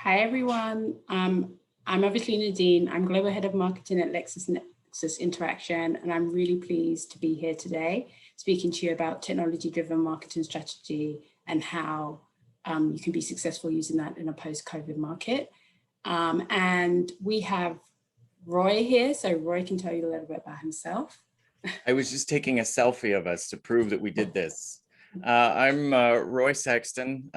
Hi, everyone. I'm obviously Nadine. I'm Global Head of Marketing at LexisNexis Interaction, and I'm really pleased to be here today speaking to you about technology-driven marketing strategy and how you can be successful using that in a post-COVID market. And we have Roy here, so Roy can tell you a little bit about himself. I was just taking a selfie of us to prove that we did this. I'm Roy Sexton,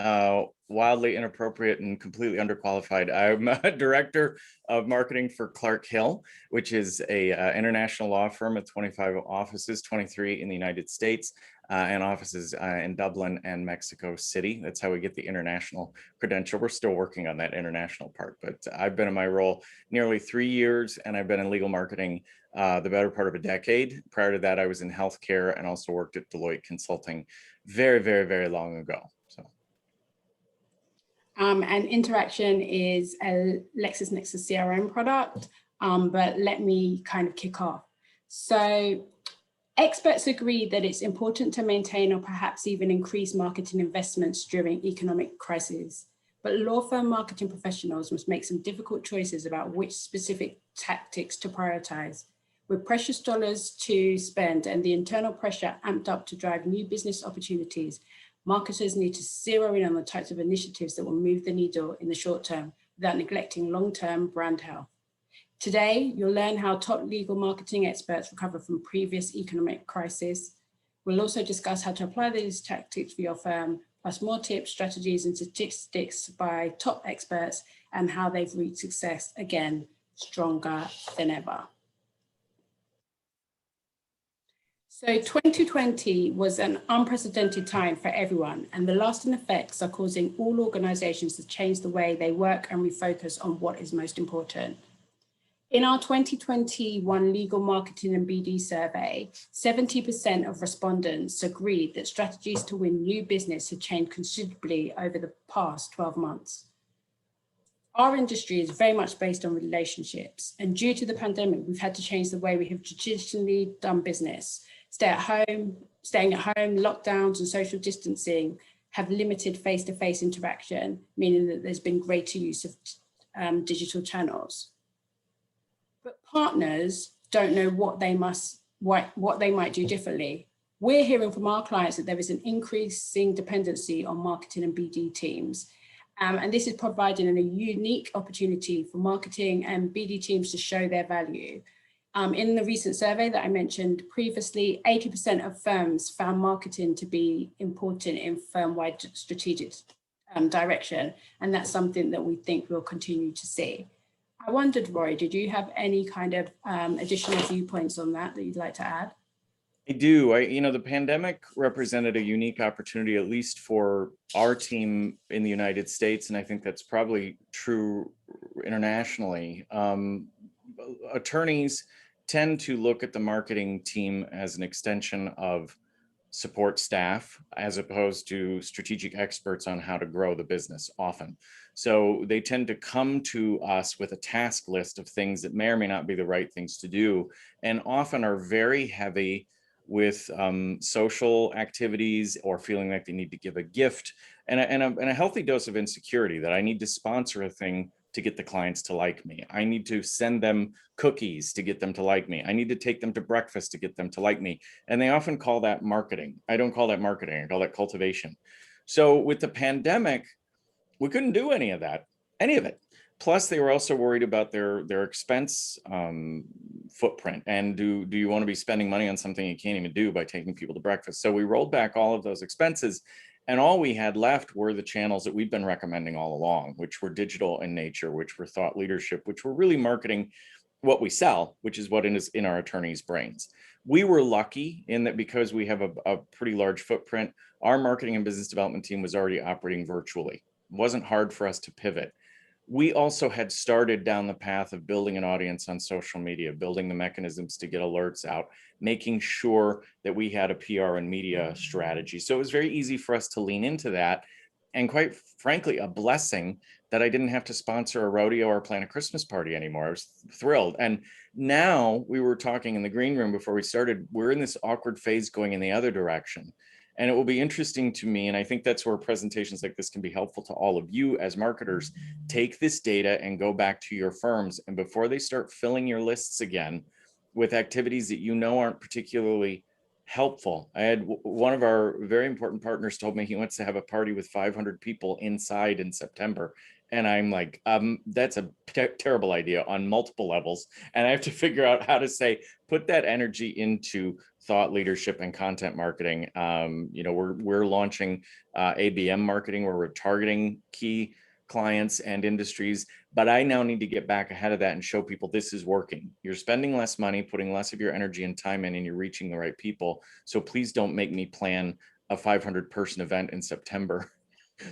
wildly inappropriate and completely underqualified. I'm a director of marketing for Clark Hill, which is a international law firm with 25 offices, 23 in the United States, and offices in Dublin and Mexico City. That's how we get the international credential. We're still working on that international part, but I've been in my role nearly 3 years, and I've been in legal marketing the better part of a decade. Prior to that, I was in healthcare and also worked at Deloitte Consulting very, very, very long ago. And Interaction is a LexisNexis CRM product, but let me kind of kick off. So experts agree that it's important to maintain or perhaps even increase marketing investments during economic crises. But law firm marketing professionals must make some difficult choices about which specific tactics to prioritize. With precious dollars to spend and the internal pressure amped up to drive new business opportunities, marketers need to zero in on the types of initiatives that will move the needle in the short term without neglecting long-term brand health. Today, you'll learn how top legal marketing experts recover from previous economic crises. We'll also discuss how to apply these tactics for your firm, plus more tips, strategies, and statistics by top experts and how they've reached success, again, stronger than ever. So 2020 was an unprecedented time for everyone, and the lasting effects are causing all organizations to change the way they work and refocus on what is most important. In our 2021 Legal Marketing and BD survey, 70% of respondents agreed that strategies to win new business had changed considerably over the past 12 months. Our industry is very much based on relationships, and due to the pandemic, we've had to change the way we have traditionally done business. Staying at home, lockdowns and social distancing have limited face-to-face interaction, meaning that there's been greater use of digital channels. But partners don't know what they might do differently. We're hearing from our clients that there is an increasing dependency on marketing and BD teams. And this is providing a unique opportunity for marketing and BD teams to show their value. In the recent survey that I mentioned previously, 80% of firms found marketing to be important in firm-wide strategic direction, and that's something that we think we'll continue to see. I wondered, Roy, did you have any kind of additional viewpoints on that you'd like to add? I do. The pandemic represented a unique opportunity, at least for our team in the United States, and I think that's probably true internationally. Attorneys tend to look at the marketing team as an extension of support staff, as opposed to strategic experts on how to grow the business often. So they tend to come to us with a task list of things that may or may not be the right things to do, and often are very heavy with social activities or feeling like they need to give a gift and a healthy dose of insecurity that I need to sponsor a thing to get the clients to like me. I need to send them cookies to get them to like me. I need to take them to breakfast to get them to like me. And they often call that marketing. I don't call that marketing, I call that cultivation. So with the pandemic, we couldn't do any of that, any of it. Plus, they were also worried about their expense footprint. And do you want to be spending money on something you can't even do by taking people to breakfast? So we rolled back all of those expenses. And all we had left were the channels that we've been recommending all along, which were digital in nature, which were thought leadership, which were really marketing what we sell, which is what is in our attorneys' brains. We were lucky in that because we have a pretty large footprint, our marketing and business development team was already operating virtually. It wasn't hard for us to pivot. We also had started down the path of building an audience on social media, building the mechanisms to get alerts out, making sure that we had a PR and media strategy. So it was very easy for us to lean into that. And quite frankly, a blessing that I didn't have to sponsor a rodeo or plan a Christmas party anymore. I was thrilled. And now we were talking in the green room before we started, we're in this awkward phase going in the other direction. And it will be interesting to me, and I think that's where presentations like this can be helpful to all of you as marketers. Take this data and go back to your firms, and before they start filling your lists again with activities that you know aren't particularly helpful. I had one of our very important partners told me he wants to have a party with 500 people inside in September. And I'm like, that's a terrible idea on multiple levels. And I have to figure out how to say, put that energy into thought leadership and content marketing. We're launching ABM marketing, where we're targeting key clients and industries, but I now need to get back ahead of that and show people this is working. You're spending less money, putting less of your energy and time in, and you're reaching the right people. So please don't make me plan a 500-person event in September.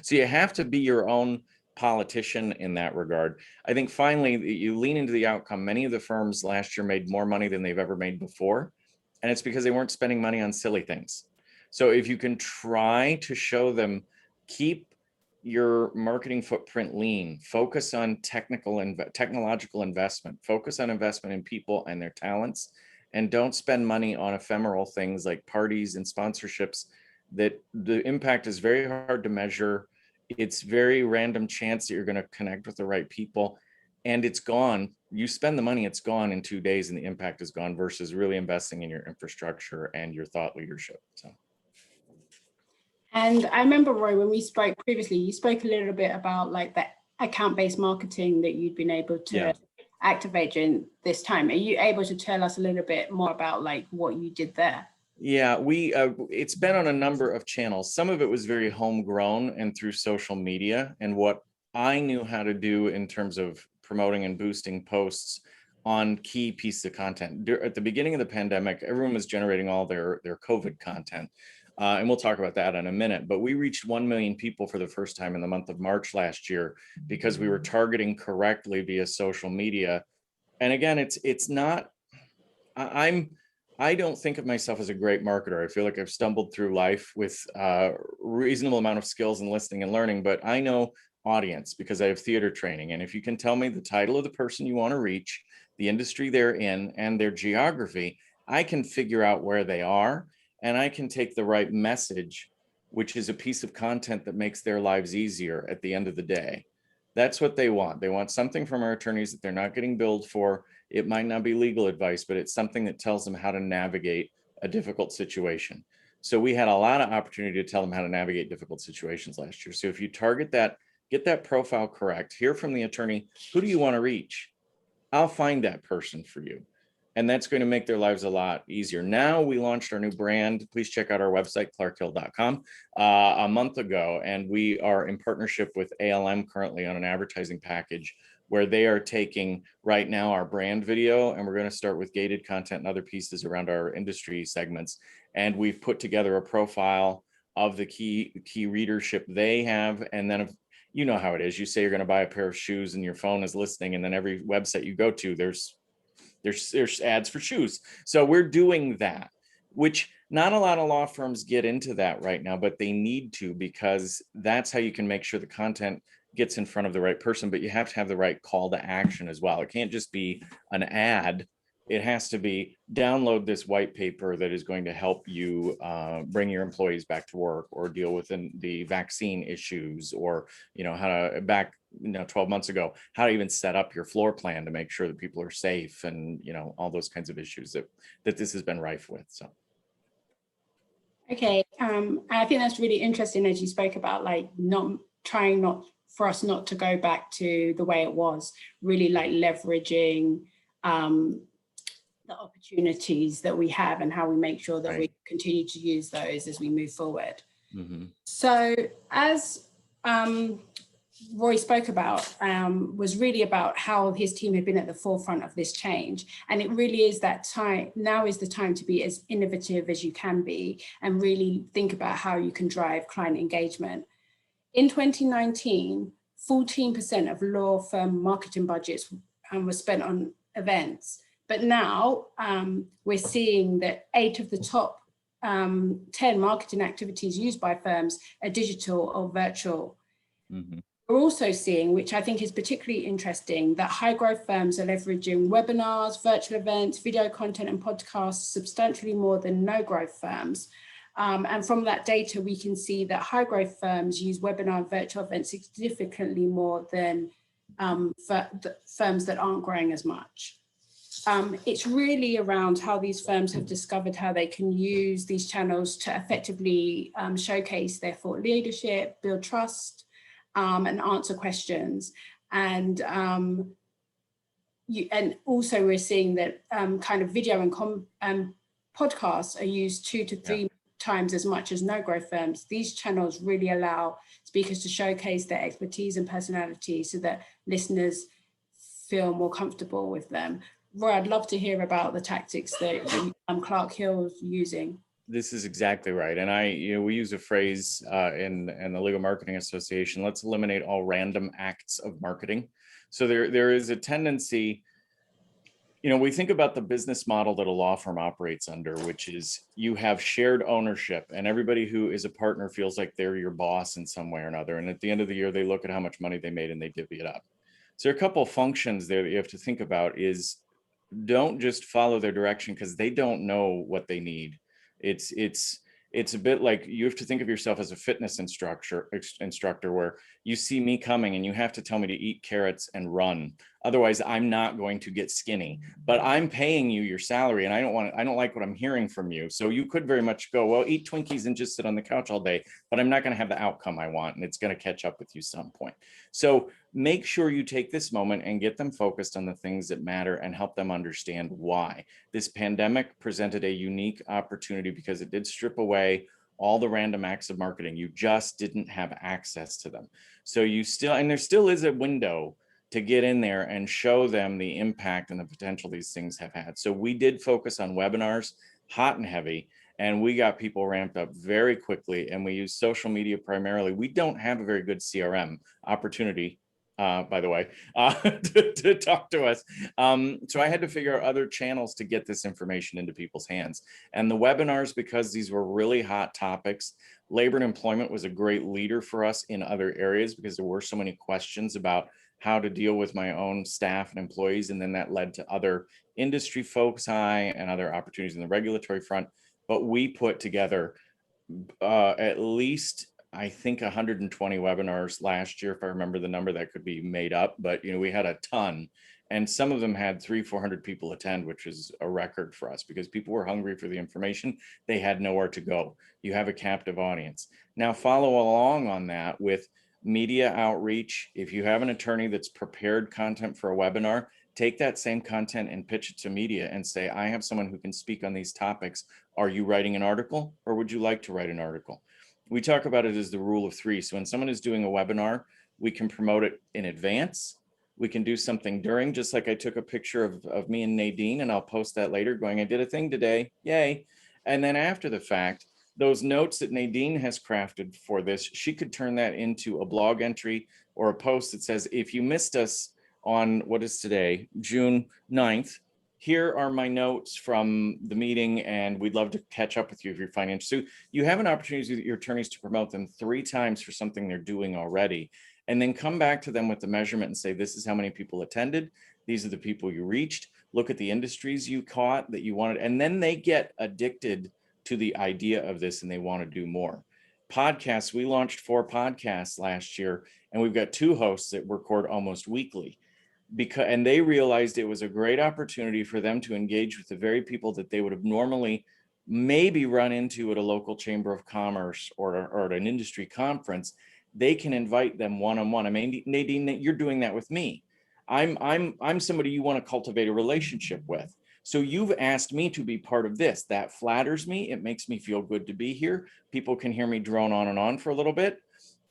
So you have to be your own politician in that regard. I think finally, you lean into the outcome. Many of the firms last year made more money than they've ever made before, and it's because they weren't spending money on silly things. So if you can try to show them, keep your marketing footprint lean, focus on technological investment, focus on investment in people and their talents, and don't spend money on ephemeral things like parties and sponsorships that the impact is very hard to measure. It's very random chance that you're going to connect with the right people, and it's gone. You spend the money, it's gone in 2 days, and the impact is gone, versus really investing in your infrastructure and your thought leadership. So. And I remember, Roy, when we spoke previously, you spoke a little bit about like the account-based marketing that you'd been able to activate during this time. Are you able to tell us a little bit more about like what you did there? Yeah, it's been on a number of channels. Some of it was very homegrown and through social media, and what I knew how to do in terms of promoting and boosting posts on key pieces of content. At the beginning of the pandemic, everyone was generating all their COVID content. And we'll talk about that in a minute, but we reached 1 million people for the first time in the month of March last year because we were targeting correctly via social media. And again, it's not, I don't think of myself as a great marketer. I feel like I've stumbled through life with a reasonable amount of skills in listening and learning, but I know audience because I have theater training. And if you can tell me the title of the person you want to reach, the industry they're in, and their geography, I can figure out where they are, and I can take the right message, which is a piece of content that makes their lives easier at the end of the day. That's what they want. They want something from our attorneys that they're not getting billed for. It might not be legal advice, but it's something that tells them how to navigate a difficult situation. So we had a lot of opportunity to tell them how to navigate difficult situations last year. So if you target that, get that profile correct, hear from the attorney, who do you want to reach? I'll find that person for you. And that's going to make their lives a lot easier. Now we launched our new brand. Please check out our website, clarkhill.com, a month ago. And we are in partnership with ALM currently on an advertising package where they are taking right now our brand video, and we're going to start with gated content and other pieces around our industry segments. And we've put together a profile of the key readership they have. And then you know how it is. You say you're going to buy a pair of shoes and your phone is listening, and then every website you go to, there's ads for shoes. So we're doing that, which not a lot of law firms get into that right now, but they need to, because that's how you can make sure the content gets in front of the right person, but you have to have the right call to action as well. It can't just be an ad. It has to be download this white paper that is going to help you bring your employees back to work, or deal with the vaccine issues, or how to 12 months ago, how to even set up your floor plan to make sure that people are safe, and all those kinds of issues that this has been rife with. So. Okay, I think that's really interesting, as you spoke about, like for us not to go back to the way it was, really like leveraging the opportunities that we have and how we make sure that we continue to use those as we move forward. Mm-hmm. So as Roy spoke about, was really about how his team had been at the forefront of this change. And it really is that time, now is the time to be as innovative as you can be and really think about how you can drive client engagement. In 2019, 14% of law firm marketing budgets were spent on events. But now we're seeing that 8 of the top 10 marketing activities used by firms are digital or virtual. Mm-hmm. We're also seeing, which I think is particularly interesting, that high growth firms are leveraging webinars, virtual events, video content, and podcasts substantially more than no growth firms. And from that data, we can see that high growth firms use webinar and virtual events significantly more than firms that aren't growing as much. It's really around how these firms have discovered how they can use these channels to effectively showcase their thought leadership, build trust, and answer questions. And also we're seeing that kind of video and podcasts are used 2 to 3 times as much as no growth firms. These channels really allow speakers to showcase their expertise and personality so that listeners feel more comfortable with them. Roy, I'd love to hear about the tactics that Clark Hill's using. This is exactly right. And we use a phrase in the Legal Marketing Association, let's eliminate all random acts of marketing. So there is a tendency, we think about the business model that a law firm operates under, which is you have shared ownership and everybody who is a partner feels like they're your boss in some way or another. And at the end of the year, they look at how much money they made and they divvy it up. So there are a couple of functions there that you have to think about is don't just follow their direction because they don't know what they need. It's a bit like you have to think of yourself as a fitness instructor where you see me coming and you have to tell me to eat carrots and run. Otherwise, I'm not going to get skinny, but I'm paying you your salary and I don't like what I'm hearing from you. So you could very much go, well, eat Twinkies and just sit on the couch all day, but I'm not going to have the outcome I want and it's going to catch up with you some point. So make sure you take this moment and get them focused on the things that matter and help them understand why. This pandemic presented a unique opportunity because it did strip away all the random acts of marketing. You just didn't have access to them. So there still is a window to get in there and show them the impact and the potential these things have had. So we did focus on webinars, hot and heavy, and we got people ramped up very quickly. And we use social media primarily. We don't have a very good CRM opportunity, by the way, to talk to us. So I had to figure out other channels to get this information into people's hands. And the webinars, because these were really hot topics, labor and employment was a great leader for us in other areas because there were so many questions about how to deal with my own staff and employees. And then that led to other industry folks and other opportunities in the regulatory front. But we put together at least, I think 120 webinars last year, if I remember the number. That could be made up, but we had a ton, and some of them had 300-400 people attend, which is a record for us because people were hungry for the information. They had nowhere to go. You have a captive audience. Now follow along on that with media outreach. If you have an attorney that's prepared content for a webinar, take that same content and pitch it to media and say, I have someone who can speak on these topics. Are you writing an article or would you like to write an article? We talk about it as the rule of 3. So when someone is doing a webinar, we can promote it in advance. We can do something during, just like I took a picture of me and Nadine, and I'll post that later going, I did a thing today, yay. And then after the fact, those notes that Nadine has crafted for this, she could turn that into a blog entry or a post that says, if you missed us on what is today, June 9th, here are my notes from the meeting, and we'd love to catch up with you if you're financial. So you have an opportunity with your attorneys to promote them 3 times for something they're doing already, and then come back to them with the measurement and say, this is how many people attended. These are the people you reached. Look at the industries you caught that you wanted. And then they get addicted to the idea of this and they want to do more. Podcasts, we launched 4 podcasts last year, and we've got 2 hosts that record almost weekly. And they realized it was a great opportunity for them to engage with the very people that they would have normally maybe run into at a local chamber of commerce or at an industry conference. They can invite them one-on-one. I mean, Nadine, you're doing that with me. I'm somebody you want to cultivate a relationship with. So you've asked me to be part of this. That flatters me. It makes me feel good to be here. People can hear me drone on and on for a little bit.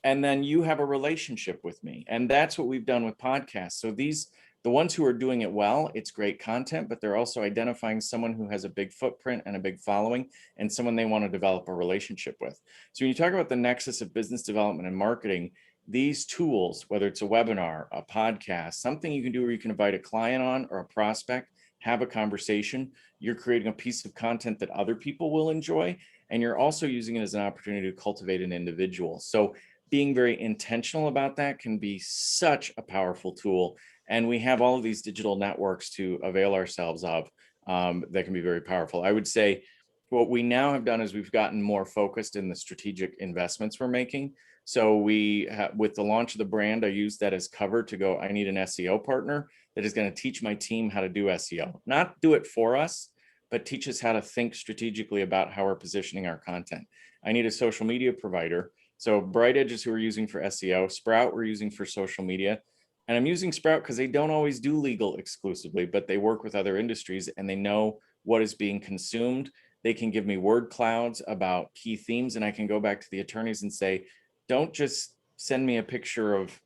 And then you have a relationship with me. And that's what we've done with podcasts. So the ones who are doing it well, it's great content, but they're also identifying someone who has a big footprint and a big following and someone they want to develop a relationship with. So when you talk about the nexus of business development and marketing, these tools, whether it's a webinar, a podcast, something you can do where you can invite a client on or a prospect, have a conversation, you're creating a piece of content that other people will enjoy. And you're also using it as an opportunity to cultivate an individual. So being very intentional about that can be such a powerful tool. And we have all of these digital networks to avail ourselves of that can be very powerful. I would say what we now have done is we've gotten more focused in the strategic investments we're making. So we with the launch of the brand, I use that as cover to go, I need an SEO partner that is going to teach my team how to do SEO, not do it for us, but teach us how to think strategically about how we're positioning our content. I need a social media provider. So Bright Edge is who we're using for SEO, Sprout we're using for social media. And I'm using Sprout because they don't always do legal exclusively, but they work with other industries and they know what is being consumed. They can give me word clouds about key themes, and I can go back to the attorneys and say, don't just send me a picture of,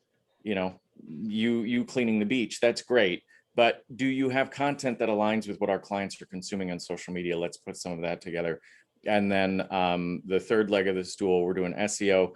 you know, you cleaning the beach. That's great. But do you have content that aligns with what our clients are consuming on social media? Let's put some of that together. And then the third leg of the stool, we're doing SEO,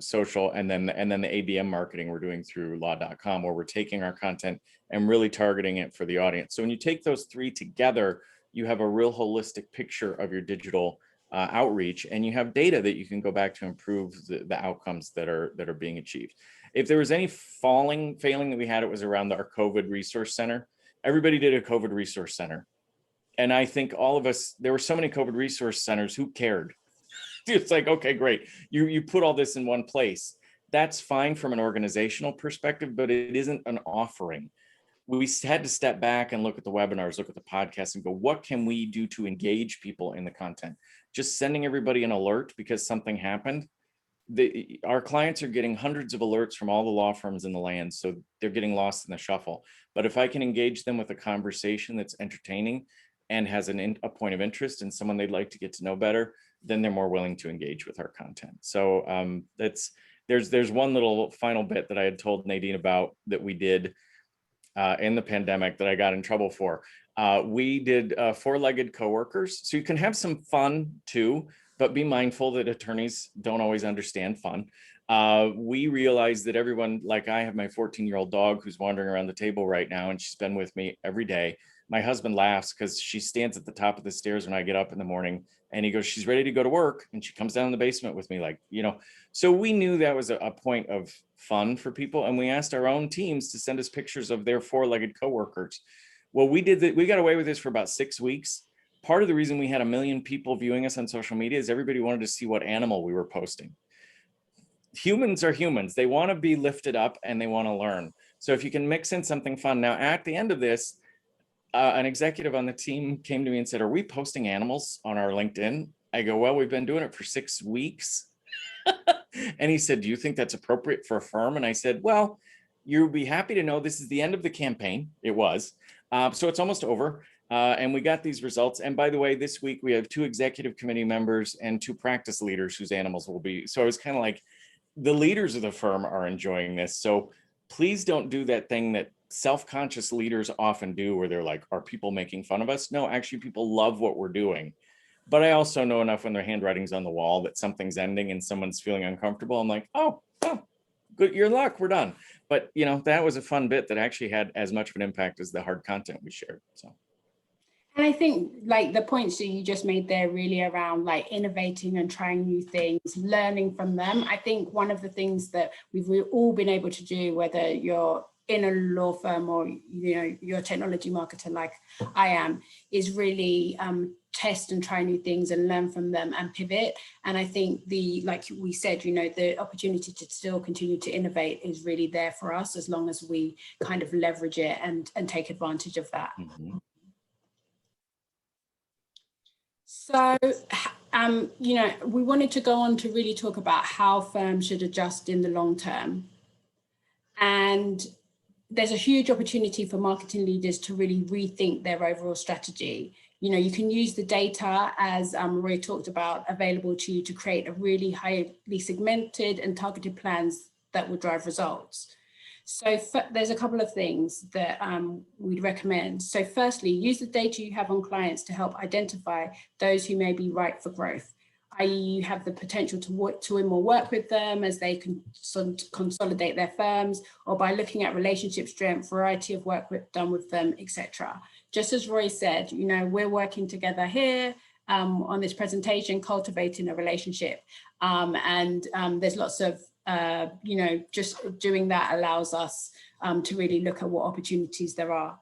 social, and then the ABM marketing we're doing through law.com, where we're taking our content and really targeting it for the audience. So when you take those three together, you have a real holistic picture of your digital outreach, and you have data that you can go back to improve the outcomes that are being achieved. If there was any failing that we had, it was around our COVID resource center. Everybody did a COVID resource center. And I think all of us, there were so many COVID resource centers, who cared? It's like, okay, great. You put all this in one place. That's fine from an organizational perspective, but it isn't an offering. We had to step back and look at the webinars, look at the podcasts, and go, what can we do to engage people in the content? Just sending everybody an alert because something happened. Our clients are getting hundreds of alerts from all the law firms in the land, so they're getting lost in the shuffle. But if I can engage them with a conversation that's entertaining and has a point of interest and someone they'd like to get to know better, then they're more willing to engage with our content. So there's one little final bit that I had told Nadine about that we did in the pandemic that I got in trouble for. We did four-legged coworkers. So you can have some fun too, but be mindful that attorneys don't always understand fun. We realized that everyone, like I have my 14-year-old dog who's wandering around the table right now, and she's been with me every day. My husband laughs because she stands at the top of the stairs when I get up in the morning, and he goes, she's ready to go to work. And she comes down in the basement with me, like, you know. So we knew that was a point of fun for people. And we asked our own teams to send us pictures of their four-legged coworkers. Well, we did that. We got away with this for about 6 weeks. Part of the reason we had 1 million people viewing us on social media is everybody wanted to see what animal we were posting. Humans are humans. They want to be lifted up and they want to learn. So if you can mix in something fun. Now, at the end of this, an executive on the team came to me and said, are we posting animals on our LinkedIn? I go, well, we've been doing it for 6 weeks. And he said, do you think that's appropriate for a firm? And I said, well, you'll be happy to know this is the end of the campaign. It was. So it's almost over. And we got these results. And by the way, this week we have 2 executive committee members and 2 practice leaders whose animals will be. So I was kind of like, the leaders of the firm are enjoying this. So please don't do that thing that self-conscious leaders often do where they're like, are people making fun of us? No, actually people love what we're doing. But I also know enough when their handwriting's on the wall that something's ending and someone's feeling uncomfortable. I'm like, oh, good, your luck, we're done. But you know, that was a fun bit that actually had as much of an impact as the hard content we shared. So. And I think like the points that you just made there really around like innovating and trying new things, learning from them. I think one of the things that we've all been able to do, whether you're in a law firm or you know you're a technology marketer like I am, is really test and try new things and learn from them and pivot. And I think like we said, you know, the opportunity to still continue to innovate is really there for us as long as we kind of leverage it and take advantage of that. Mm-hmm. So, you know, we wanted to go on to really talk about how firms should adjust in the long term. And there's a huge opportunity for marketing leaders to really rethink their overall strategy. You know, you can use the data, as Roy talked about, available to you to create a really highly segmented and targeted plans that will drive results. So there's a couple of things that we'd recommend. So firstly, use the data you have on clients to help identify those who may be right for growth, i.e. you have the potential to win more work with them as they can consolidate their firms, or by looking at relationship strength, variety of work done with them, etc. Just as Roy said, you know, we're working together here on this presentation, cultivating a relationship. And there's lots of you know, just doing that allows us to really look at what opportunities there are.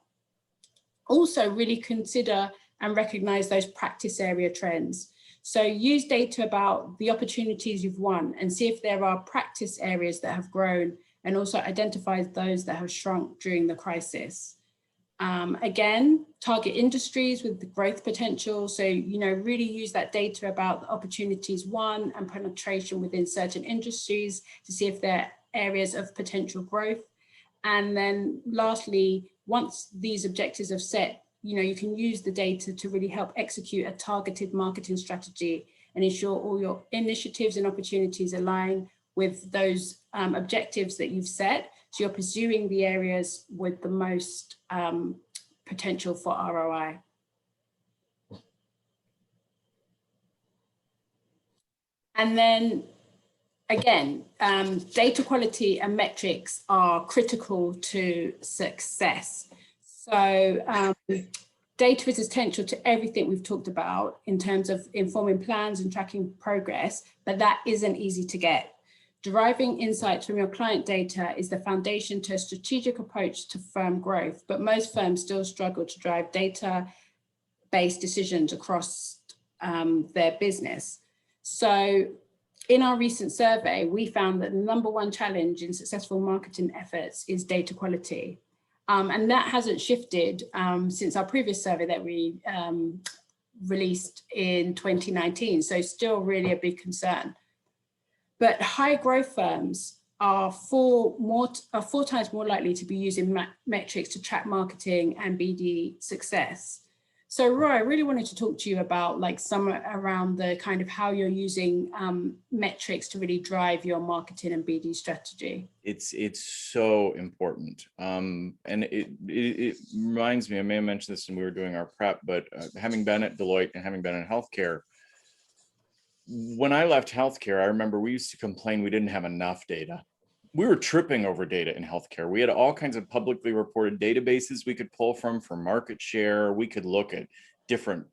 Also, really consider and recognize those practice area trends. So use data about the opportunities you've won and see if there are practice areas that have grown, and also identify those that have shrunk during the crisis. Again, target industries with the growth potential. So, really use that data about the opportunities won and penetration within certain industries to see if there are areas of potential growth. And then lastly, once these objectives are set, you can use the data to really help execute a targeted marketing strategy and ensure all your initiatives and opportunities align with those objectives that you've set. So you're pursuing the areas with the most potential for ROI. And then again, data quality and metrics are critical to success. So data is essential to everything we've talked about in terms of informing plans and tracking progress, but that isn't easy to get. Deriving insights from your client data is the foundation to a strategic approach to firm growth, but most firms still struggle to drive data-based decisions across their business. So in our recent survey, we found that the #1 challenge in successful marketing efforts is data quality. And that hasn't shifted since our previous survey that we released in 2019. So still really a big concern. But high growth firms are 4 times more likely to be using metrics to track marketing and BD success. So Roy, I really wanted to talk to you about some around the kind of how you're using metrics to really drive your marketing and BD strategy. It's so important. And it reminds me, I may have mentioned this when we were doing our prep, but having been at Deloitte and having been in healthcare, when I left healthcare, I remember we used to complain we didn't have enough data. We were tripping over data in healthcare. We had all kinds of publicly reported databases we could pull from for market share. We could look at different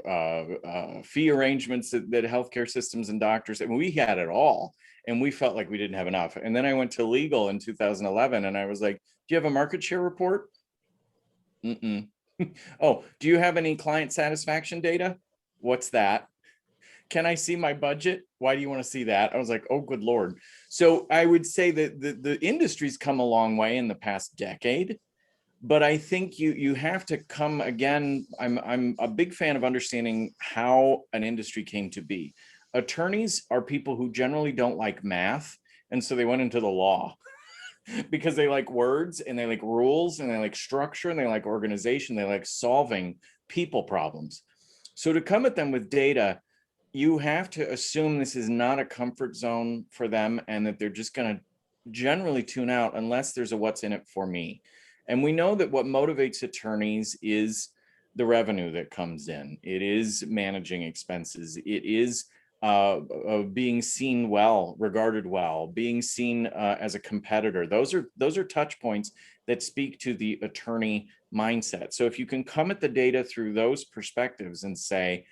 fee arrangements that healthcare systems and doctors, and we had it all. And we felt like we didn't have enough. And then I went to legal in 2011 and I was like, do you have a market share report? Oh, do you have any client satisfaction data? What's that? Can I see my budget? Why do you want to see that? I was like, oh, good Lord. So I would say that the industry's come a long way in the past decade, but I think you have to come again. I'm a big fan of understanding how an industry came to be. Attorneys are people who generally don't like math. And so they went into the law because they like words and they like rules and they like structure and they like organization. They like solving people problems. So to come at them with data, you have to assume this is not a comfort zone for them and that they're just going to generally tune out unless there's a what's in it for me. And we know that what motivates attorneys is the revenue that comes in. It is managing expenses. It is being seen well, regarded well, being seen as a competitor. Those are touch points that speak to the attorney mindset. So if you can come at the data through those perspectives and say,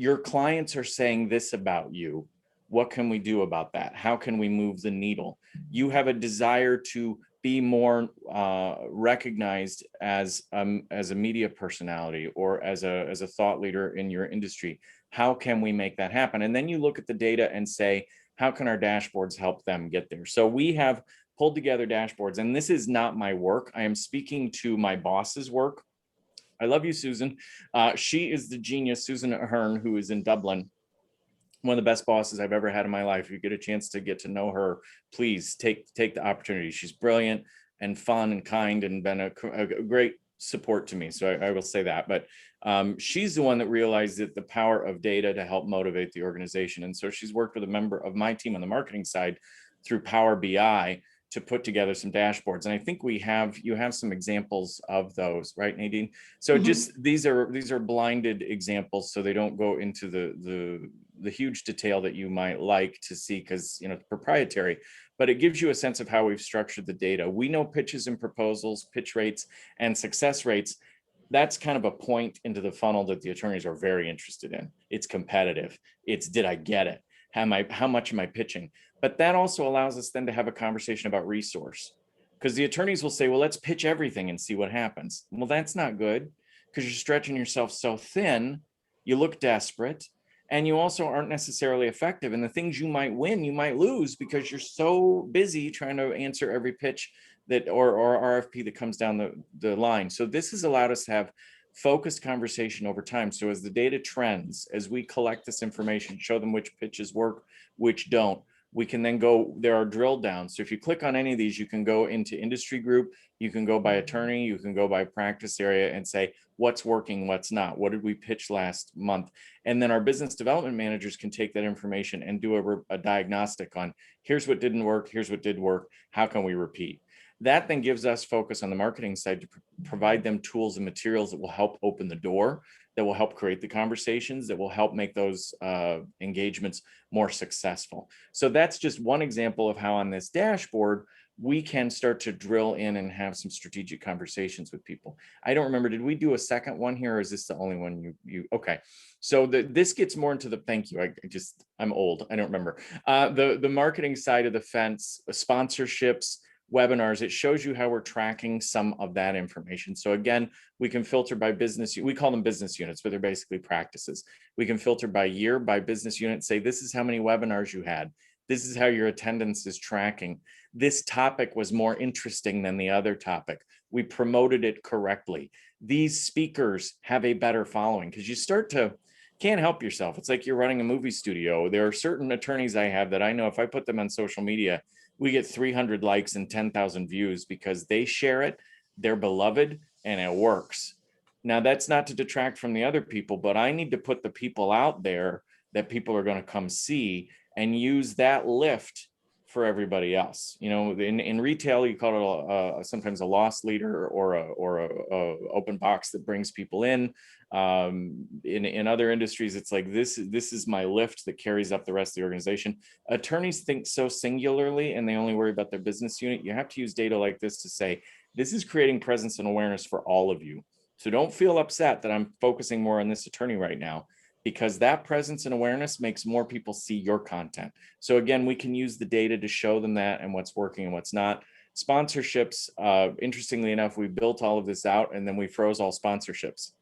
your clients are saying this about you. What can we do about that? How can we move the needle? You have a desire to be more recognized as a media personality or as a thought leader in your industry. How can we make that happen? And then you look at the data and say, how can our dashboards help them get there? So we have pulled together dashboards, and this is not my work. I am speaking to my boss's work. I love you, Susan. She is the genius, Susan Ahern, who is in Dublin. One of the best bosses I've ever had in my life. If you get a chance to get to know her, please take the opportunity. She's brilliant and fun and kind and been a great support to me. So I will say that. But she's the one that realized that the power of data to help motivate the organization. And so she's worked with a member of my team on the marketing side through Power BI to put together some dashboards. And I think you have some examples of those, right, Nadine? So just these are blinded examples, so they don't go into the huge detail that you might like to see because it's proprietary, but it gives you a sense of how we've structured the data. We know pitches and proposals, pitch rates, and success rates. That's kind of a point into the funnel that the attorneys are very interested in. It's competitive. It's, did I get it? How much am I pitching? But that also allows us then to have a conversation about resource, because the attorneys will say, well, let's pitch everything and see what happens. Well, that's not good, because you're stretching yourself so thin, you look desperate, and you also aren't necessarily effective. And the things you might win, you might lose because you're so busy trying to answer every pitch that or RFP that comes down the line. So this has allowed us to have focused conversation over time. So as the data trends, as we collect this information, show them which pitches work, which don't, we can then go, there are drill downs. So if you click on any of these, you can go into industry group, you can go by attorney, you can go by practice area and say, what's working, what's not, what did we pitch last month? And then our business development managers can take that information and do a diagnostic on, here's what didn't work, here's what did work, how can we repeat? That then gives us focus on the marketing side to provide them tools and materials that will help open the door, that will help create the conversations, that will help make those engagements more successful. So that's just one example of how on this dashboard, we can start to drill in and have some strategic conversations with people. I don't remember, did we do a second one here, or is this the only one okay. So this gets more into the, thank you, I'm old, I don't remember. The marketing side of the fence, sponsorships, webinars, it shows you how we're tracking some of that information. So again, we can filter by business, we call them business units, but they're basically practices. We can filter by year, by business unit, say this is how many webinars you had. This is how your attendance is tracking. This topic was more interesting than the other topic. We promoted it correctly. These speakers have a better following, because you can't help yourself. It's like you're running a movie studio. There are certain attorneys I have that I know if I put them on social media, we get 300 likes and 10,000 views because they share it, they're beloved, and it works. Now, that's not to detract from the other people, but I need to put the people out there that people are going to come see and use that lift for everybody else. You know, in retail, you call it sometimes a loss leader or a open box that brings people in. In other industries, it's like this is my lift that carries up the rest of the organization. Attorneys think so singularly and they only worry about their business unit. You have to use data like this to say, this is creating presence and awareness for all of you. So don't feel upset that I'm focusing more on this attorney right now, because that presence and awareness makes more people see your content. So again, we can use the data to show them that and what's working and what's not. Sponsorships, interestingly enough, we built all of this out and then we froze all sponsorships.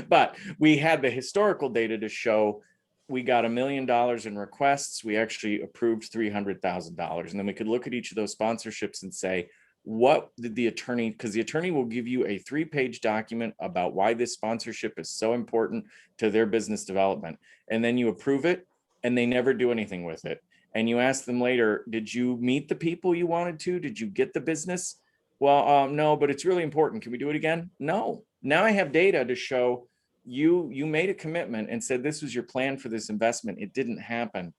But we had the historical data to show we got $1 million in requests. We actually approved $300,000. And then we could look at each of those sponsorships and say, what did the attorney, because the attorney will give you a 3-page document about why this sponsorship is so important to their business development. And then you approve it and they never do anything with it. And you ask them later, did you meet the people you wanted to? Did you get the business? Well, no, but it's really important. Can we do it again? No. Now I have data to show you made a commitment and said this was your plan for this investment. It didn't happen.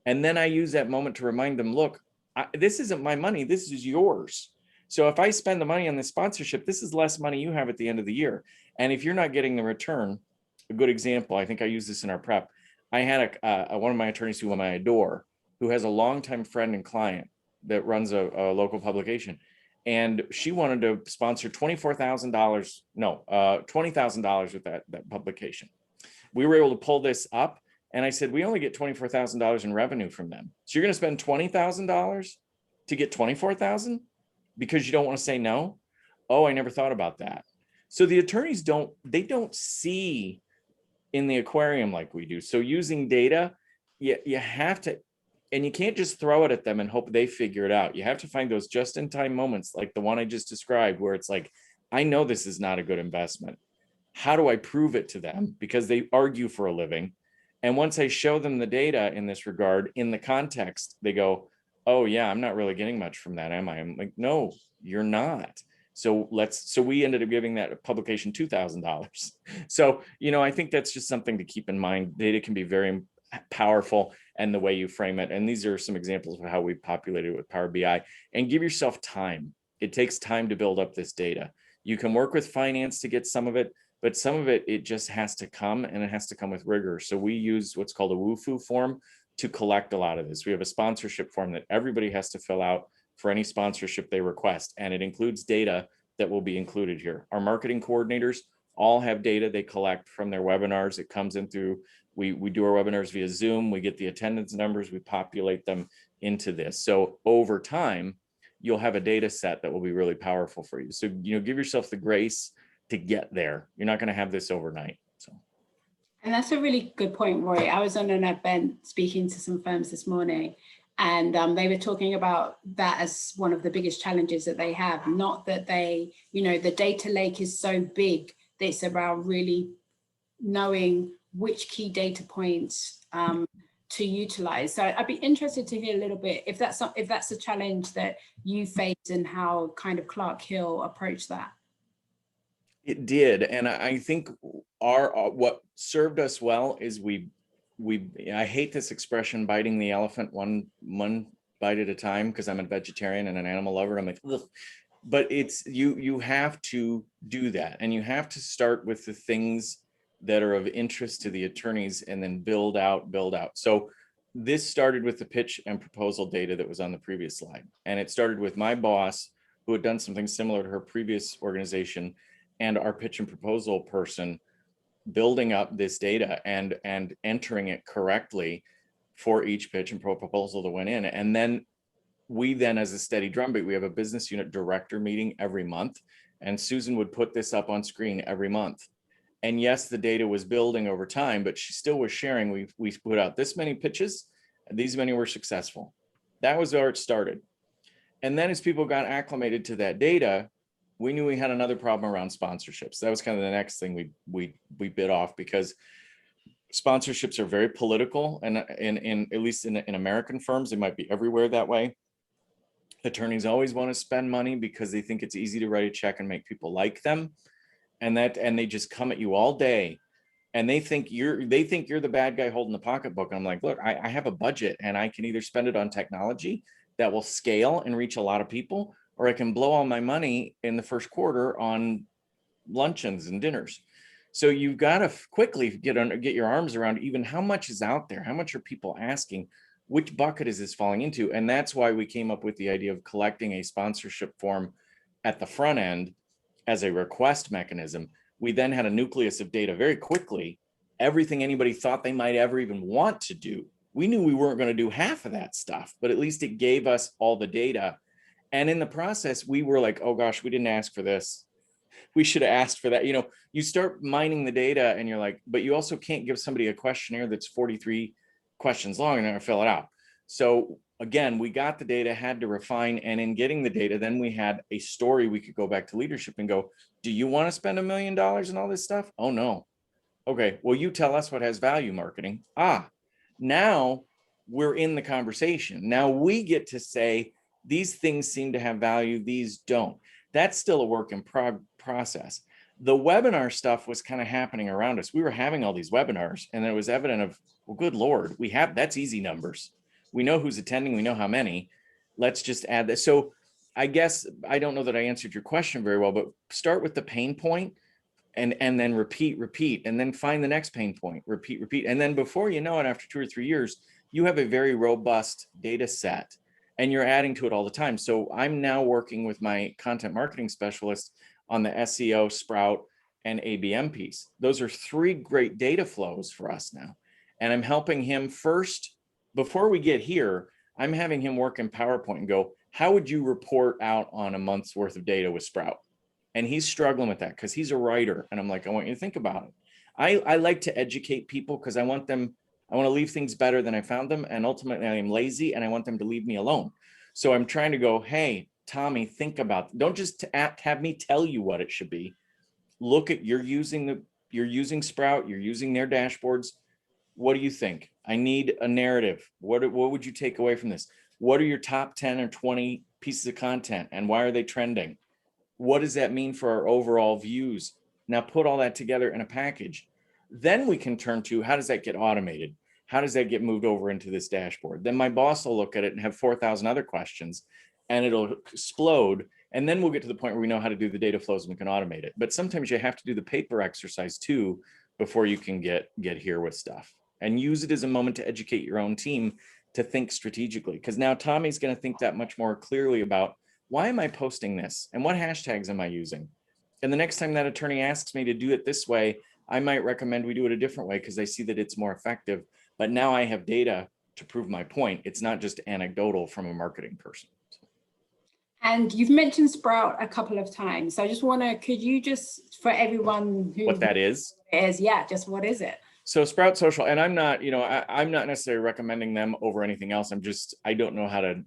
And then I use that moment to remind them, look, this isn't my money. This is yours. So if I spend the money on this sponsorship, this is less money you have at the end of the year. And if you're not getting the return, a good example, I think I used this in our prep. I had one of my attorneys who I adore, who has a longtime friend and client that runs a local publication. And she wanted to sponsor $20,000 with that publication. We were able to pull this up. And I said, we only get $24,000 in revenue from them. So you're going to spend $20,000 to get $24,000 because you don't want to say no? Oh, I never thought about that. So the attorneys don't see in the aquarium like we do. So using data, you have to, and you can't just throw it at them and hope they figure it out. You have to find those just-in-time moments like the one I just described, where it's like, I know this is not a good investment. How do I prove it to them? Because they argue for a living. And once I show them the data in this regard, in the context, they go, oh yeah, I'm not really getting much from that, am I? I'm like, no, you're not. So we ended up giving that publication $2,000. So, I think that's just something to keep in mind. Data can be very powerful, and the way you frame it. And these are some examples of how we populated it with Power BI. And give yourself time. It takes time to build up this data. You can work with finance to get some of it, but some of it just has to come, and it has to come with rigor. So we use what's called a WUFU form to collect a lot of this. We have a sponsorship form that everybody has to fill out for any sponsorship they request, and it includes data that will be included here. Our marketing coordinators all have data they collect from their webinars. It comes in through, we do our webinars via Zoom, we get the attendance numbers, we populate them into this. So over time, you'll have a data set that will be really powerful for you. So, give yourself the grace to get there. You're not going to have this overnight. So. And that's a really good point, Roy. I was on an event speaking to some firms this morning, and they were talking about that as one of the biggest challenges that they have. Not that they, the data lake is so big that it's about really knowing which key data points to utilize. So I'd be interested to hear a little bit if that's a challenge that you faced and how kind of Clark Hill approached that. It did, and I think what served us well is I hate this expression, biting the elephant one bite at a time, because I'm a vegetarian and an animal lover. I'm like, ugh. But it's you have to do that, and you have to start with the things that are of interest to the attorneys and then build out. So this started with the pitch and proposal data that was on the previous slide, and it started with my boss, who had done something similar to her previous organization, and our pitch and proposal person building up this data and entering it correctly for each pitch and proposal that went in. And then we as a steady drumbeat, we have a business unit director meeting every month, and Susan would put this up on screen every month. And yes, the data was building over time, but she still was sharing. We put out this many pitches, and these many were successful. That was where it started. And then as people got acclimated to that data, we knew we had another problem around sponsorships. That was kind of the next thing we bit off, because sponsorships are very political, and in at least in American firms, they might be everywhere that way. Attorneys always want to spend money because they think it's easy to write a check and make people like them, and they just come at you all day, and they think you're the bad guy holding the pocketbook. And I'm like, look, I have a budget, and I can either spend it on technology that will scale and reach a lot of people, or I can blow all my money in the first quarter on luncheons and dinners. So you've got to quickly get your arms around even how much is out there, how much are people asking, which bucket is this falling into? And that's why we came up with the idea of collecting a sponsorship form at the front end as a request mechanism. We then had a nucleus of data very quickly, everything anybody thought they might ever even want to do. We knew we weren't going to do half of that stuff, but at least it gave us all the data. And in the process, we were like, oh gosh, we didn't ask for this. We should have asked for that. You start mining the data, and you're like, but you also can't give somebody a questionnaire that's 43 questions long and they're going to fill it out. So again, we got the data, had to refine, and in getting the data, then we had a story we could go back to leadership and go, do you want to spend $1 million and all this stuff? Oh no. Okay, well, you tell us what has value, marketing. Now we're in the conversation. Now we get to say, these things seem to have value, these don't. That's still a work in process. The webinar stuff was kind of happening around us. We were having all these webinars, and it was evident of, well, good Lord, that's easy numbers. We know who's attending, we know how many. Let's just add this. So I guess, I don't know that I answered your question very well, but start with the pain point, and then repeat, and then find the next pain point, repeat. And then before you know it, after 2 or 3 years, you have a very robust data set, and you're adding to it all the time. So I'm now working with my content marketing specialist on the SEO, Sprout, and ABM piece. Those are 3 great data flows for us now. And I'm helping him first, before we get here, I'm having him work in PowerPoint and go, how would you report out on a month's worth of data with Sprout? And he's struggling with that because he's a writer. And I'm like, I want you to think about it. I like to educate people because I want to leave things better than I found them. And ultimately I am lazy and I want them to leave me alone. So I'm trying to go, hey, Tommy, think about, don't just have me tell you what it should be. Look at, you're using Sprout, you're using their dashboards. What do you think? I need a narrative. What would you take away from this? What are your top 10 or 20 pieces of content, and why are they trending? What does that mean for our overall views? Now put all that together in a package. Then we can turn to, how does that get automated? How does that get moved over into this dashboard? Then my boss will look at it and have 4,000 other questions, and it'll explode. And then we'll get to the point where we know how to do the data flows and we can automate it. But sometimes you have to do the paper exercise too before you can get here with stuff, and use it as a moment to educate your own team to think strategically. Because now Tommy's going to think that much more clearly about, why am I posting this? And what hashtags am I using? And the next time that attorney asks me to do it this way, I might recommend we do it a different way because I see that it's more effective. But now I have data to prove my point. It's not just anecdotal from a marketing person. And you've mentioned Sprout a couple of times. So I just want to, could you just, for everyone who What that is? Yeah, just what is it? So Sprout Social, and I'm not, I'm not necessarily recommending them over anything else. I don't know how to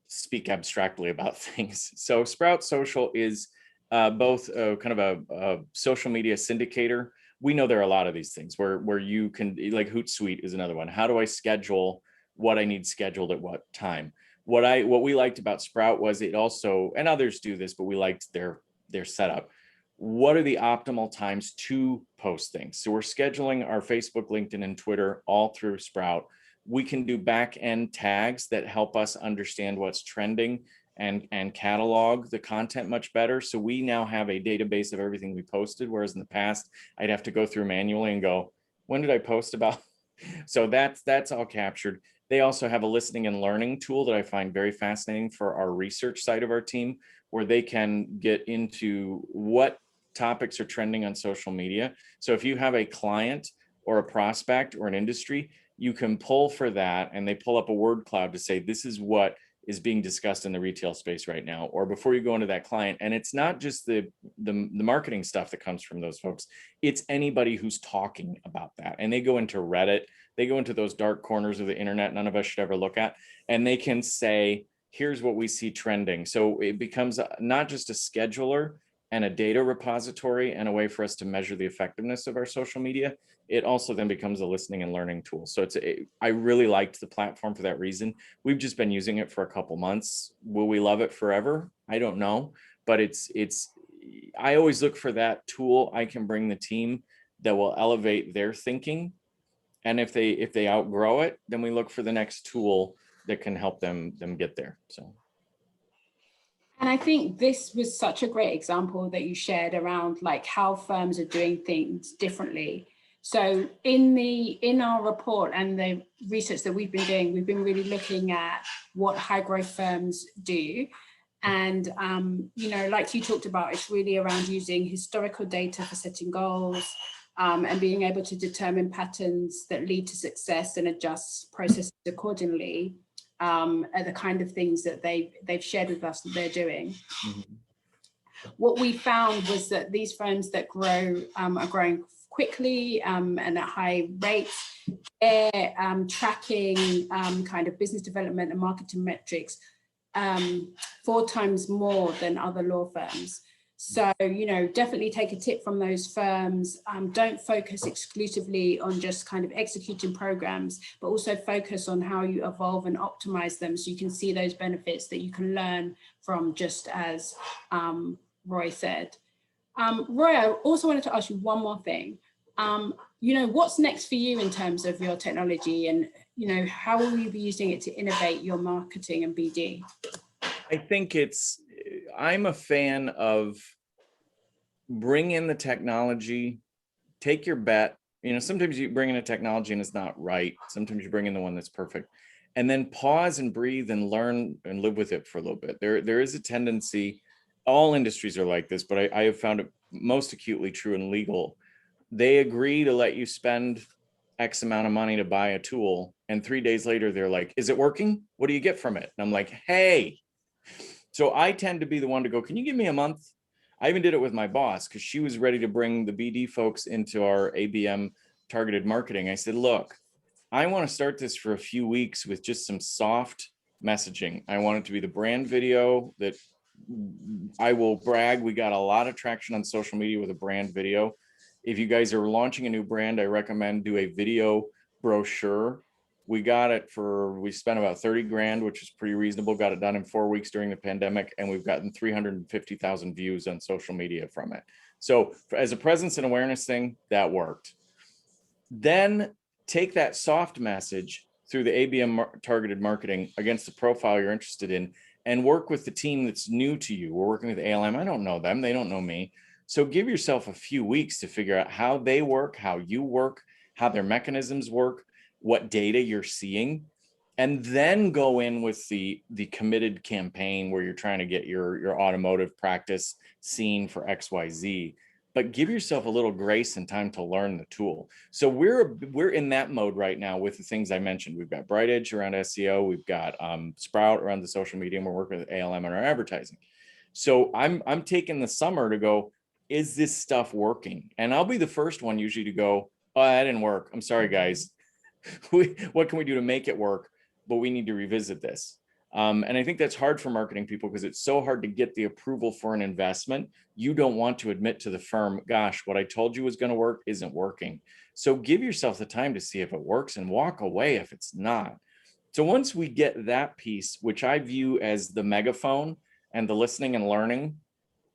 speak abstractly about things. So Sprout Social is both kind of a social media syndicator. We know there are a lot of these things where you can, like Hootsuite is another one. How do I schedule what I need scheduled at what time? What we liked about Sprout was it also, and others do this, but we liked their setup. What are the optimal times to post things? So we're scheduling our Facebook, LinkedIn, and Twitter all through Sprout. We can do back end tags that help us understand what's trending and catalog the content much better. So we now have a database of everything we posted, whereas in the past I'd have to go through manually and go, when did I post about? So that's all captured. They also have a listening and learning tool that I find very fascinating for our research side of our team, where they can get into what topics are trending on social media. So if you have a client or a prospect or an industry, you can pull for that, and they pull up a word cloud to say, this is what is being discussed in the retail space right now, or before you go into that client. And it's not just the marketing stuff that comes from those folks, it's anybody who's talking about that. And they go into Reddit, they go into those dark corners of the internet none of us should ever look at, and they can say, here's what we see trending. So it becomes not just a scheduler and a data repository and a way for us to measure the effectiveness of our social media. It also then becomes a listening and learning tool. So I really liked the platform for that reason. We've just been using it for a couple months. Will we love it forever? I don't know, but I always look for that tool I can bring the team that will elevate their thinking. And if they outgrow it, then we look for the next tool that can help them get there. So. And I think this was such a great example that you shared around like how firms are doing things differently. So in our report and the research that we've been doing, we've been really looking at what high growth firms do. And, like you talked about, it's really around using historical data for setting goals, and being able to determine patterns that lead to success and adjust processes accordingly. Are the kind of things that they've shared with us that they're doing. Mm-hmm. What we found was that these firms that grow are growing quickly and at high rates. They're tracking kind of business development and marketing metrics 4 times more than other law firms. So, definitely take a tip from those firms. Don't focus exclusively on just kind of executing programs, but also focus on how you evolve and optimize them so you can see those benefits that you can learn from, just as Roy said. Roy, I also wanted to ask you one more thing. What's next for you in terms of your technology, and, how will you be using it to innovate your marketing and BD? I think I'm a fan of bring in the technology, take your bet. Sometimes you bring in a technology and it's not right. Sometimes you bring in the one that's perfect, and then pause and breathe and learn and live with it for a little bit. There is a tendency, all industries are like this, but I have found it most acutely true in legal. They agree to let you spend X amount of money to buy a tool, and 3 days later they're like, is it working? What do you get from it? And I'm like, hey. So I tend to be the one to go, can you give me a month? I even did it with my boss because she was ready to bring the BD folks into our ABM targeted marketing. I said, look, I want to start this for a few weeks with just some soft messaging. I want it to be the brand video that I will brag. We got a lot of traction on social media with a brand video. If you guys are launching a new brand, I recommend do a video brochure. We spent about 30 grand, which is pretty reasonable. Got it done in 4 weeks during the pandemic. And we've gotten 350,000 views on social media from it. So as a presence and awareness thing, that worked. Then take that soft message through the ABM targeted marketing against the profile you're interested in, and work with the team that's new to you. We're working with ALM. I don't know them. They don't know me. So give yourself a few weeks to figure out how they work, how you work, how their mechanisms work, what data you're seeing, and then go in with the committed campaign where you're trying to get your automotive practice seen for XYZ. but give yourself a little grace and time to learn the tool. So we're in that mode right now with the things I mentioned. We've got Bright Edge around SEO, we've got Sprout around the social media, and we're working with ALM on our advertising. So I'm taking the summer to go, is this stuff working? And I'll be the first one usually to go, oh, that didn't work. I'm sorry, guys. What can we do to make it work? But we need to revisit this. And I think that's hard for marketing people because it's so hard to get the approval for an investment. You don't want to admit to the firm, gosh, what I told you was going to work isn't working. So give yourself the time to see if it works and walk away if it's not. So once we get that piece, which I view as the megaphone and the listening and learning,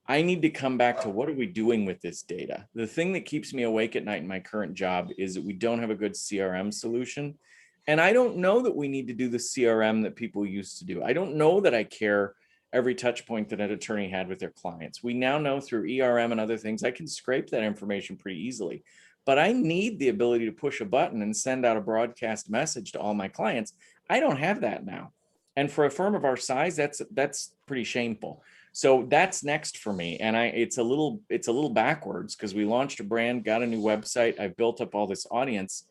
I need to come back to what are we doing with this data? The thing that keeps me awake at night in my current job is that we don't have a good CRM solution. And I don't know that we need to do the CRM that people used to do. I don't know that I care every touch point that an attorney had with their clients. We now know through ERM and other things, I can scrape that information pretty easily. But I need the ability to push a button and send out a broadcast message to all my clients. I don't have that now. And for a firm of our size, that's pretty shameful. So that's next for me. And it's a little backwards because we launched a brand, got a new website. I've built up all this audience,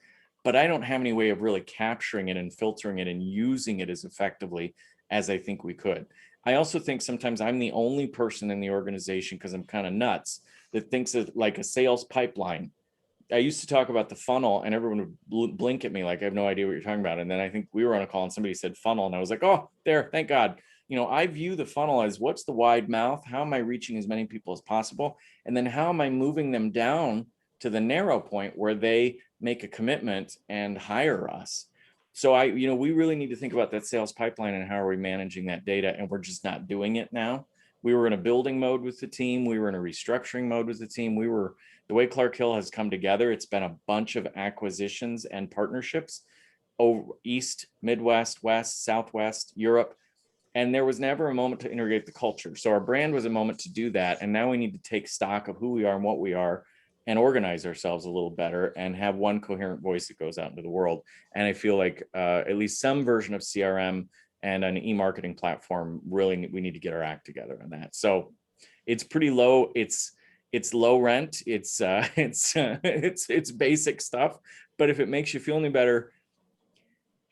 but I don't have any way of really capturing it and filtering it and using it as effectively as I think we could. I also think sometimes I'm the only person in the organization, because I'm kind of nuts, that thinks of like a sales pipeline. I used to talk about the funnel and everyone would blink at me like I have no idea what you're talking about. And then I think we were on a call and somebody said funnel and I was like, oh, there, thank God. I view the funnel as what's the wide mouth? How am I reaching as many people as possible? And then how am I moving them down to the narrow point where they make a commitment and hire us? So we really need to think about that sales pipeline and how are we managing that data? And we're just not doing it now. We were in a building mode with the team. We were in a restructuring mode with the team. The way Clark Hill has come together, it's been a bunch of acquisitions and partnerships over East, Midwest, West, Southwest, Europe. And there was never a moment to integrate the culture. So our brand was a moment to do that. And now we need to take stock of who we are and what we are and organize ourselves a little better and have one coherent voice that goes out into the world. And I feel like at least some version of CRM and an e-marketing platform, really, we need to get our act together on that. So it's pretty low. It's low rent. It's basic stuff. But if it makes you feel any better,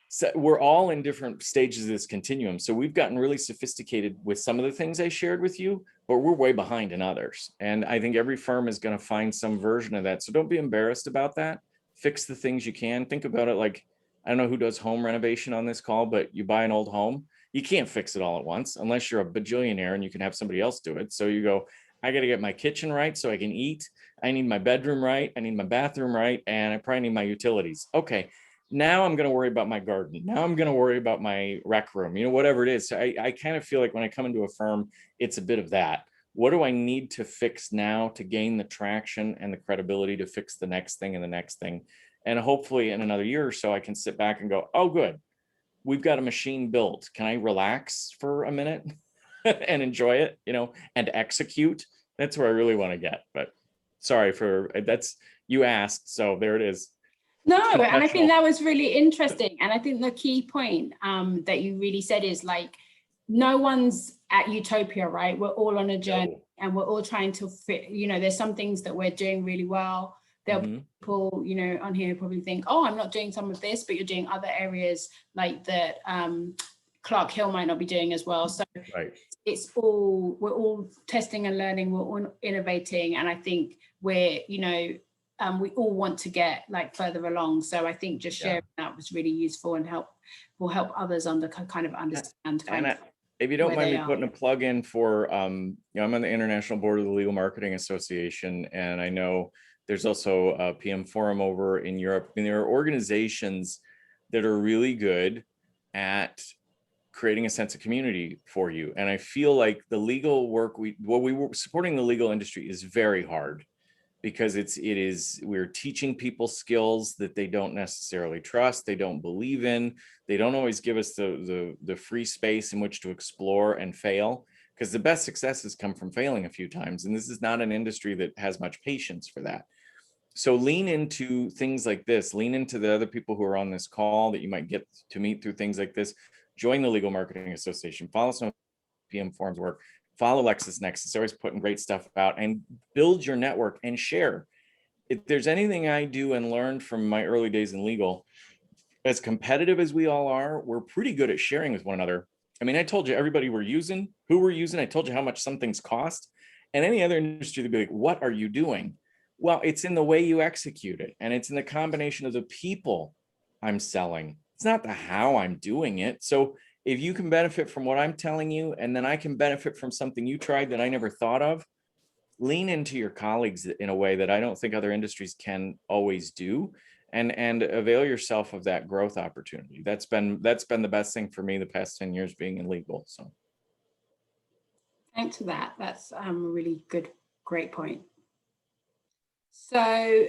so we're all in different stages of this continuum. So we've gotten really sophisticated with some of the things I shared with you, but we're way behind in others. And I think every firm is going to find some version of that. So don't be embarrassed about that. Fix the things you can. Think about it like, I don't know who does home renovation on this call, but you buy an old home. You can't fix it all at once unless you're a bajillionaire and you can have somebody else do it. So you go, I got to get my kitchen right so I can eat. I need my bedroom right. I need my bathroom right. And I probably need my utilities. Okay. Now I'm going to worry about my garden. Now I'm going to worry about my rec room, whatever it is. So I kind of feel like when I come into a firm, it's a bit of that. What do I need to fix now to gain the traction and the credibility to fix the next thing and the next thing? And hopefully in another year or so, I can sit back and go, oh, good. We've got a machine built. Can I relax for a minute and enjoy it, and execute? That's where I really want to get. But sorry you asked. So there it is. No, and I think that was really interesting. And I think the key point that you really said is like, no one's at utopia, right? We're all on a journey and we're all trying to fit, there's some things that we're doing really well. There are people, on here who probably think, oh, I'm not doing some of this, but you're doing other areas like that Clark Hill might not be doing as well. So we're all testing and learning, we're all innovating. And I think we all want to get like further along. So I think just sharing that was really useful and will help others understand. If you don't mind me putting a plug in for, I'm on the International Board of the Legal Marketing Association, and I know there's also a PM Forum over in Europe. I mean, there are organizations that are really good at creating a sense of community for you. And I feel like the legal work we were supporting the legal industry is very hard, because we're teaching people skills that they don't necessarily trust, they don't believe in, they don't always give us the free space in which to explore and fail, because the best successes come from failing a few times. And this is not an industry that has much patience for that. So lean into things like this, lean into the other people who are on this call that you might get to meet through things like this. Join the Legal Marketing Association, follow some PM Forum's work, follow LexisNexis, always putting great stuff out, and build your network and share. If there's anything I do and learned from my early days in legal, as competitive as we all are, we're pretty good at sharing with one another. I mean, I told you everybody we're using, who we're using. I told you how much some things cost. And any other industry, they'd be like, what are you doing? Well, it's in the way you execute it. And it's in the combination of the people I'm selling. It's not the how I'm doing it. So if you can benefit from what I'm telling you, and then I can benefit from something you tried that I never thought of, lean into your colleagues in a way that I don't think other industries can always do, and avail yourself of that growth opportunity. That's been the best thing for me the past 10 years being in legal. So Thanks for that. That's a really great point. So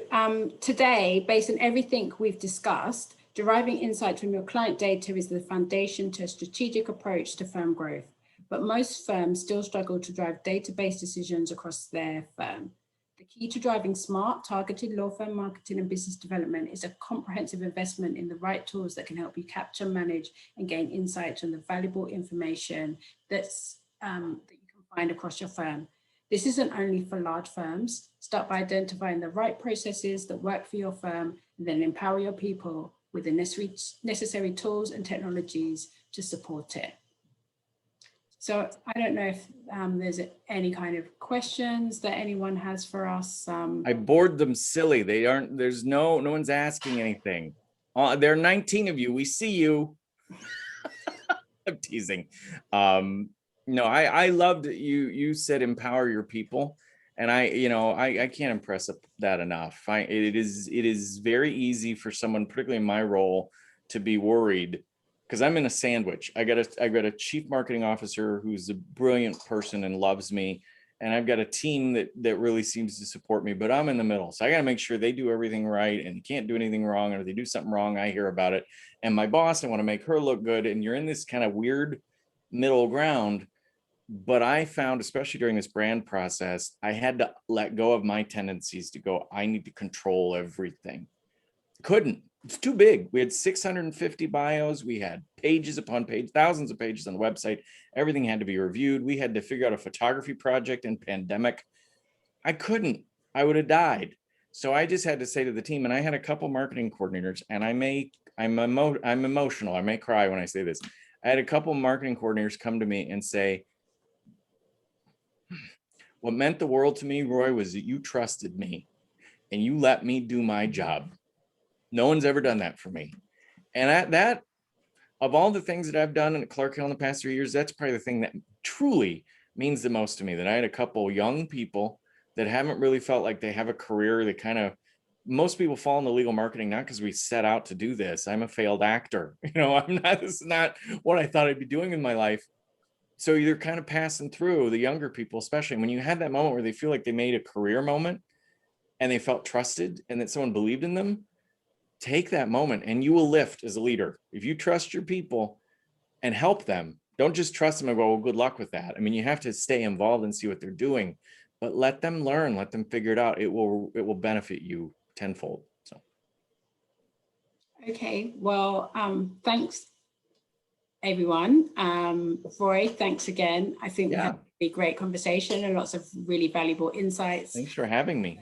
today, based on everything we've discussed, deriving insights from your client data is the foundation to a strategic approach to firm growth. But most firms still struggle to drive data-based decisions across their firm. The key to driving smart, targeted law firm marketing and business development is a comprehensive investment in the right tools that can help you capture, manage, and gain insights on the valuable information that you can find across your firm. This isn't only for large firms. Start by identifying the right processes that work for your firm, and then empower your people with the necessary tools and technologies to support it. So I don't know if there's any kind of questions that anyone has for us. I bored them silly. They aren't, there's no one's asking anything. There are 19 of you. We see you. I'm teasing. No, I loved you said empower your people. And I can't impress that enough. It is very easy for someone, particularly in my role, to be worried because I'm in a sandwich. I got a chief marketing officer who's a brilliant person and loves me, and I've got a team that really seems to support me, but I'm in the middle. So I got to make sure they do everything right and can't do anything wrong. And if they do something wrong, I hear about it. And my boss, I want to make her look good. And you're in this kind of weird middle ground. But I found, especially during this brand process, I had to let go of my tendencies to go, I need to control everything. Couldn't. It's too big. We had 650 bios. We had pages upon page, thousands of pages on the website. Everything had to be reviewed. We had to figure out a photography project in pandemic. I couldn't. I would have died. So I just had to say to the team, and I had a couple marketing coordinators, and I'm emotional. I may cry when I say this. I had a couple marketing coordinators come to me and say, what meant the world to me, Roy, was that you trusted me and you let me do my job. No one's ever done that for me. And at that, of all the things that I've done at Clark Hill in the past 3 years, that's probably the thing that truly means the most to me, that I had a couple young people that haven't really felt like they have a career. They kind of, most people fall into legal marketing, not because we set out to do this. I'm a failed actor. This is not what I thought I'd be doing in my life. So you're kind of passing through, the younger people, especially when you had that moment where they feel like they made a career moment and they felt trusted and that someone believed in them. Take that moment and you will lift as a leader. If you trust your people and help them, don't just trust them and go, well, good luck with that. I mean, you have to stay involved and see what they're doing, but let them learn, let them figure it out. It will benefit you tenfold. So. Okay, well, thanks everyone. Roy, thanks again. I think we had a great conversation and lots of really valuable insights. Thanks for having me.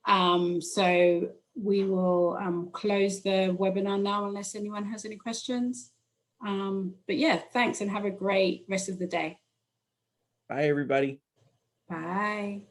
So we will close the webinar now unless anyone has any questions. But yeah, thanks and have a great rest of the day. Bye, everybody. Bye.